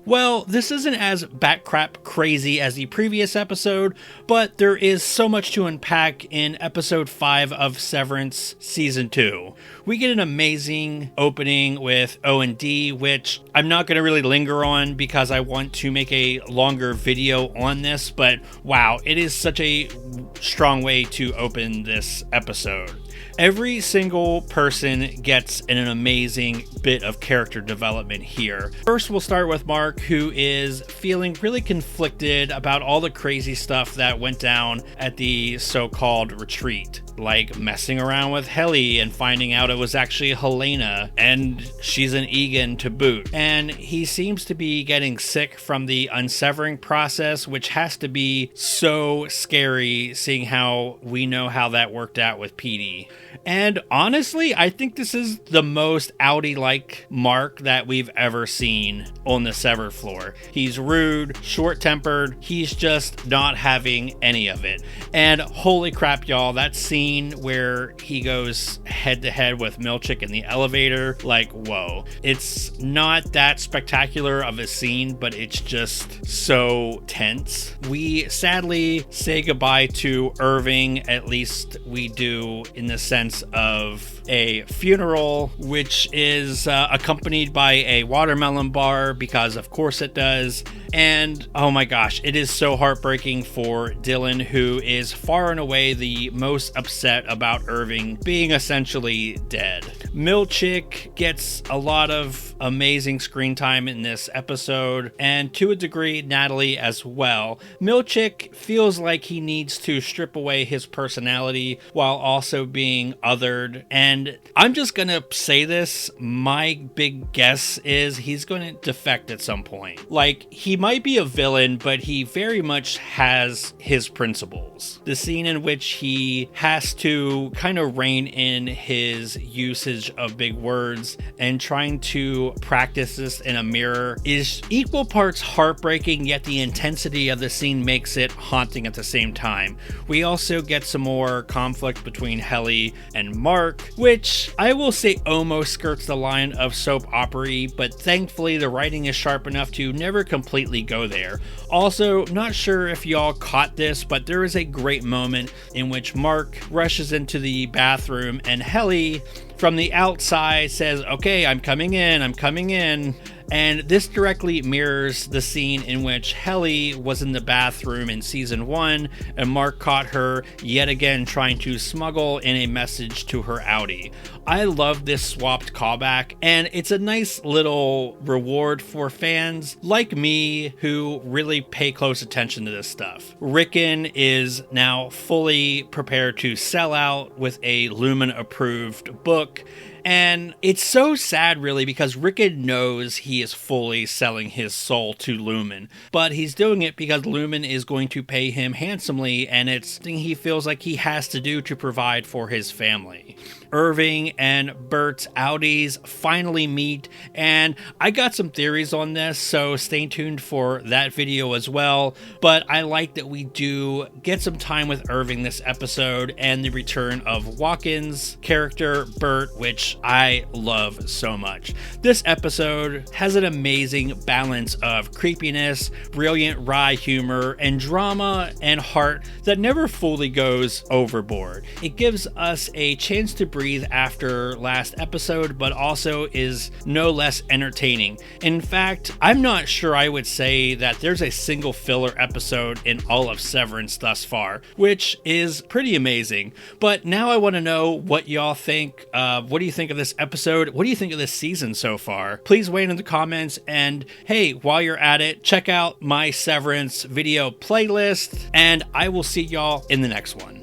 Well, this isn't as batcrap crazy as the previous episode, but there is so much to unpack in episode 5 of Severance Season 2. We get an amazing opening with O&D, which I'm not going to really linger on because I want to make a longer video on this, but wow, it is such a strong way to open this episode. Every single person gets an amazing bit of character development here. First, we'll start with Mark, who is feeling really conflicted about all the crazy stuff that went down at the so-called retreat, like messing around with Helly and finding out it was actually Helena, and she's an Egan to boot. And he seems to be getting sick from the unsevering process, which has to be so scary, seeing how we know how that worked out with Petey. And honestly, I think this is the most Audi-like Mark that we've ever seen on the Sever floor. He's rude, short-tempered, he's just not having any of it. And holy crap, y'all, that scene where he goes head-to-head with Milchick in the elevator, like, whoa. It's not that spectacular of a scene, but it's just so tense. We sadly say goodbye to Irving, at least we do in the sense of a funeral, which is accompanied by a watermelon bar, because of course it does. And oh my gosh, it is so heartbreaking for Dylan, who is far and away the most upset about Irving being essentially dead. Milchick gets a lot of amazing screen time in this episode, and to a degree, Natalie as well. Milchick feels like he needs to strip away his personality while also being othered, and I'm just gonna say this, my big guess is he's gonna defect at some point. Like, he might be a villain, but he very much has his principles. The scene in which he has to kind of rein in his usage of big words and trying to practice this in a mirror is equal parts heartbreaking, yet the intensity of the scene makes it haunting at the same time. We also get some more conflict between Helly and Mark, which I will say almost skirts the line of soap opera-y, but thankfully the writing is sharp enough to never completely go there. Also, not sure if y'all caught this, but there is a great moment in which Mark rushes into the bathroom and Helly from the outside says, "Okay, I'm coming in." And this directly mirrors the scene in which Helly was in the bathroom in season 1, and Mark caught her yet again trying to smuggle in a message to her Audi. I love this swapped callback, and it's a nice little reward for fans like me who really pay close attention to this stuff. Rickon is now fully prepared to sell out with a Lumen-approved book. And it's so sad, really, because Rickon knows he is fully selling his soul to Lumen, but he's doing it because Lumen is going to pay him handsomely, and it's something he feels like he has to do to provide for his family. Irving and Bert's Audis finally meet, and I got some theories on this, so stay tuned for that video as well. But I like that we do get some time with Irving this episode, and the return of Watkins' character, Bert, which I love so much. This episode has an amazing balance of creepiness, brilliant wry humor, and drama and heart that never fully goes overboard. It gives us a chance to breathe after last episode, but also is no less entertaining. In fact, I'm not sure I would say that there's a single filler episode in all of Severance thus far, which is pretty amazing. But now I want to know what y'all think. What do you think of this episode? What do you think of this season so far? Please weigh in the comments, and hey, while you're at it, check out my Severance video playlist, and I will see y'all in the next one.